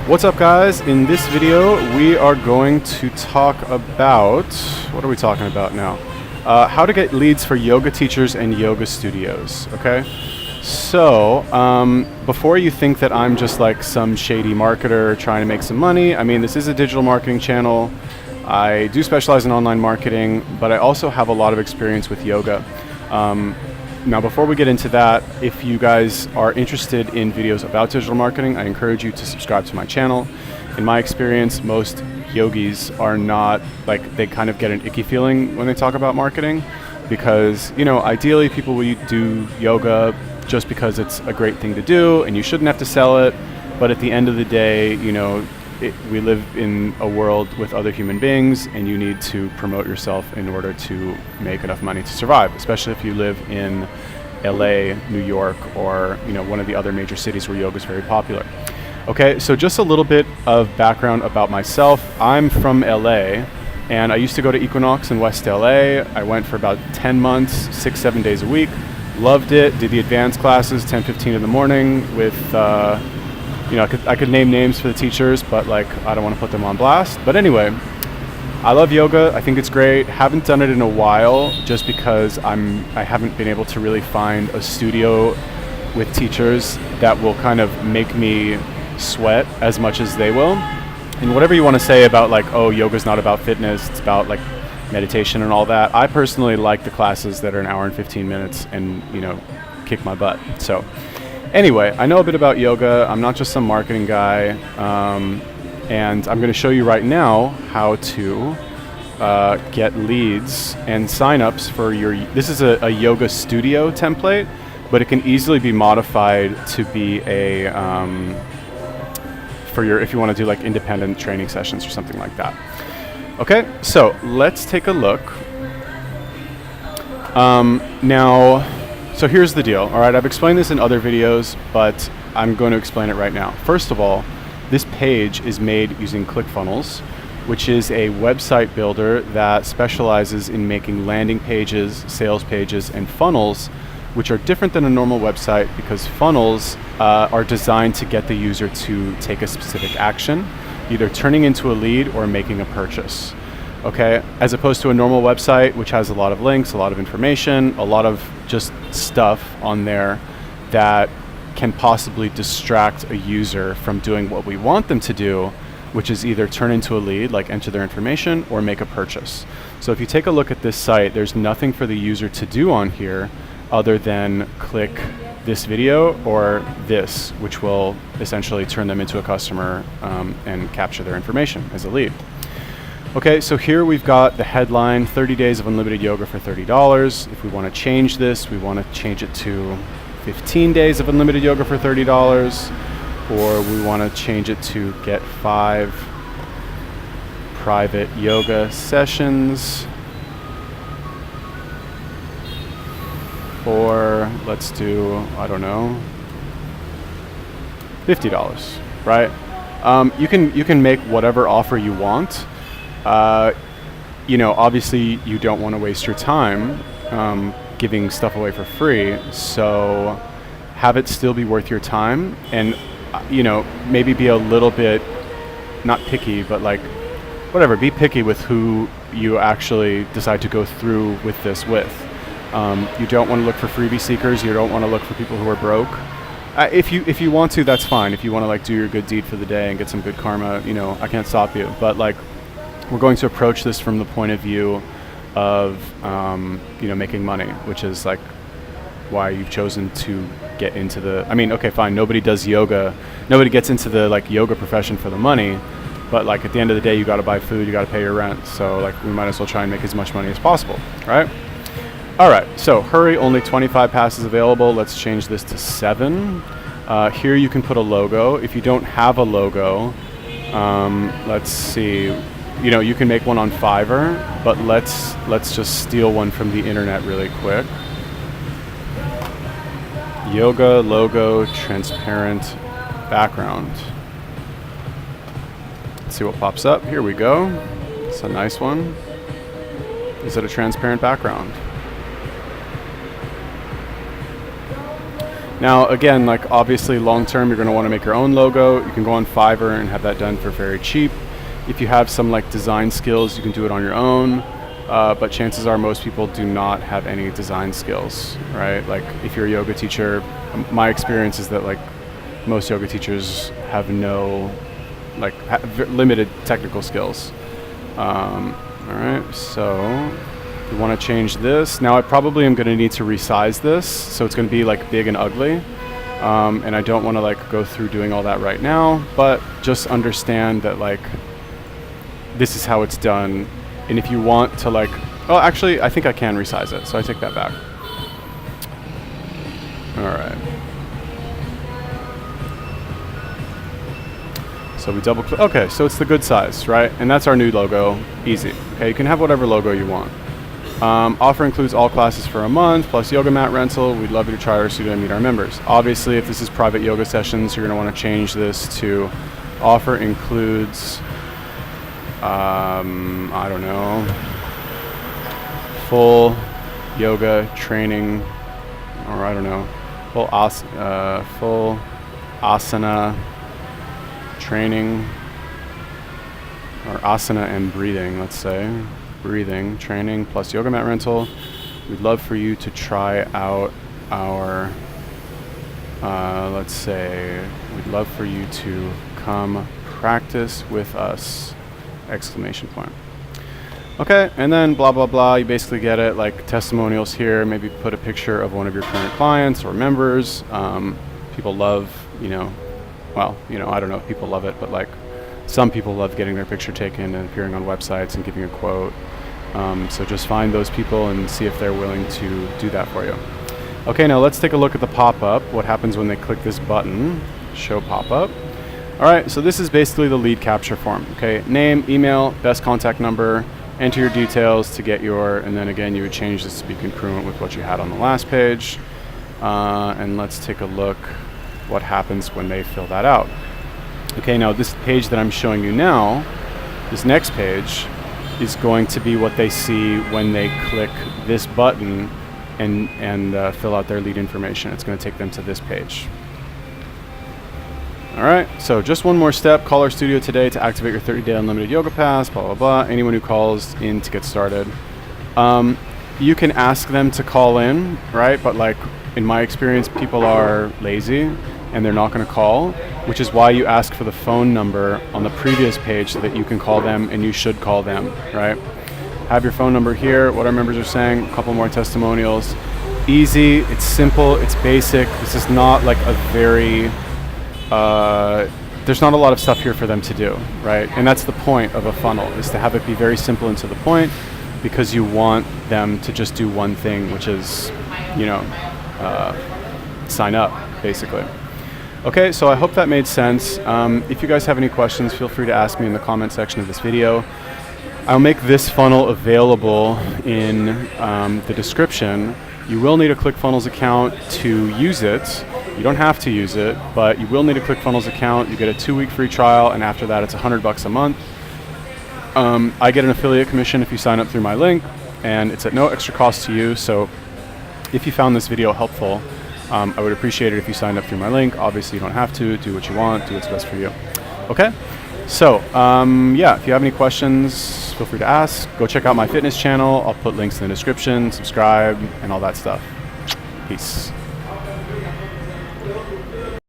What's up, guys? In this video we are going to talk about, what are we talking about now? How to get leads for yoga teachers and yoga studios. Okay, so before you think that I'm just like some shady marketer trying to make some money, I mean, this is a digital marketing channel. I do specialize in online marketing, but I also have a lot of experience with yoga. Now, before we get into that, if you guys are interested in videos about digital marketing, I encourage you to subscribe to my channel. In my experience, most yogis are not, like, they kind of get an icky feeling when they talk about marketing because, you know, ideally people will do yoga just because it's a great thing to do and you shouldn't have to sell it. But at the end of the day, you know, we live in a world with other human beings and you need to promote yourself in order to make enough money to survive, especially if you live in LA, New York, or, you know, one of the other major cities where yoga is very popular. Okay, so just a little bit of background about myself. I'm from LA and I used to go to Equinox in West LA. I went for about 10 months, 6-7 days a week. Loved it, did the advanced classes 10-15 in the morning with you know, I could name names for the teachers, but like I don't want to put them on blast. But anyway, I love yoga. I think it's great. Haven't done it in a while just because I haven't been able to really find a studio with teachers that will kind of make me sweat as much as they will. And whatever you want to say about like, oh, yoga's not about fitness, it's about like meditation and all that. I personally like the classes that are an hour and 15 minutes and, you know, kick my butt. So anyway, I know a bit about yoga. I'm not just some marketing guy, and I'm going to show you right now how to get leads and signups for your. This is a yoga studio template, but it can easily be modified to be a for your, if you want to do like independent training sessions or something like that. Okay, so let's take a look. Now. So here's the deal, all right? I've explained this in other videos, but I'm going to explain it right now. First of all, this page is made using ClickFunnels, which is a website builder that specializes in making landing pages, sales pages, and funnels, which are different than a normal website because funnels are designed to get the user to take a specific action, either turning into a lead or making a purchase. Okay, as opposed to a normal website, which has a lot of links, a lot of information, a lot of just stuff on there that can possibly distract a user from doing what we want them to do, which is either turn into a lead, like enter their information, or make a purchase. So if you take a look at this site, there's nothing for the user to do on here other than click this video or this, which will essentially turn them into a customer and capture their information as a lead. Okay, so here we've got the headline, 30 days of unlimited yoga for $30. If we want to change this, we want to change it to 15 days of unlimited yoga for $30, or we want to change it to get 5 private yoga sessions for, let's do, I don't know, $50, right? You can make whatever offer you want. You know, obviously you don't want to waste your time giving stuff away for free, so have it still be worth your time and, you know, maybe be a little bit, not picky, but like, whatever, be picky with who you actually decide to go through with this with. You don't want to look for freebie seekers, you don't want to look for people who are broke. If you want to, that's fine. If you want to like do your good deed for the day and get some good karma, you know, I can't stop you, but like, we're going to approach this from the point of view of, you know, making money, which is like why you've chosen to get into the, I mean, okay, fine, nobody does yoga, nobody gets into the like yoga profession for the money, but like at the end of the day, you got to buy food, you got to pay your rent. So like we might as well try and make as much money as possible, right? All right, so hurry, only 25 passes available. Let's change this to 7. Here you can put a logo. If you don't have a logo, let's see. You know, you can make one on Fiverr, but let's just steal one from the internet really quick. Yoga logo, transparent background. Let's see what pops up. Here we go. It's a nice one. Is it a transparent background? Now, again, like obviously long term, you're going to want to make your own logo. You can go on Fiverr and have that done for very cheap. If you have some like design skills, you can do it on your own. But chances are most people do not have any design skills, right? Like if you're a yoga teacher, my experience is that like most yoga teachers have no, like limited technical skills. All right, so we want to change this. Now I probably am going to need to resize this, so it's going to be like big and ugly. And I don't want to like go through doing all that right now, but just understand that like this is how it's done. And if you want to like, oh, actually, I think I can resize it, so I take that back. All right. So we double click. Okay, so it's the good size, right? And that's our new logo. Easy. Okay, you can have whatever logo you want. Offer includes all classes for a month, plus yoga mat rental. We'd love you to try our studio and meet our members. Obviously, if this is private yoga sessions, you're going to want to change this to offer includes, I don't know, full yoga training, or I don't know, full asana training, or asana and breathing, let's say. Breathing training plus yoga mat rental. We'd love for you to try out our, let's say, we'd love for you to come practice with us, exclamation point. Okay, and then blah, blah, blah, you basically get it, like testimonials here, maybe put a picture of one of your current clients or members. People love, well, I don't know if people love it, but like some people love getting their picture taken and appearing on websites and giving a quote. So just find those people and see if they're willing to do that for you. Okay, now let's take a look at the pop-up. What happens when they click this button, show pop-up. All right, so this is basically the lead capture form. Okay, name, email, best contact number, enter your details to get your, and then again, you would change this to be congruent with what you had on the last page. And let's take a look what happens when they fill that out. Okay, now this page that I'm showing you now, this next page, is going to be what they see when they click this button and fill out their lead information. It's going to take them to this page. All right, so just one more step. Call our studio today to activate your 30-day unlimited yoga pass, blah, blah, blah. Anyone who calls in to get started. You can ask them to call in, right? But like in my experience, people are lazy and they're not going to call, which is why you ask for the phone number on the previous page so that you can call them, and you should call them, right? Have your phone number here, what our members are saying, a couple more testimonials. Easy, it's simple, it's basic. This is not like a very, there's not a lot of stuff here for them to do, right? And that's the point of a funnel, is to have it be very simple and to the point, because you want them to just do one thing, which is, sign up, basically. Okay, so I hope that made sense. If you guys have any questions, feel free to ask me in the comment section of this video. I'll make this funnel available in the description. You will need a ClickFunnels account to use it. You don't have to use it, but you will need a ClickFunnels account. You get a 2-week free trial, and after that it's $100 a month. I get an affiliate commission if you sign up through my link, and it's at no extra cost to you. So if you found this video helpful, I would appreciate it if you signed up through my link. Obviously, you don't have to. Do what you want. Do what's best for you. Okay? So, yeah, if you have any questions, feel free to ask. Go check out my fitness channel. I'll put links in the description. Subscribe and all that stuff. Peace.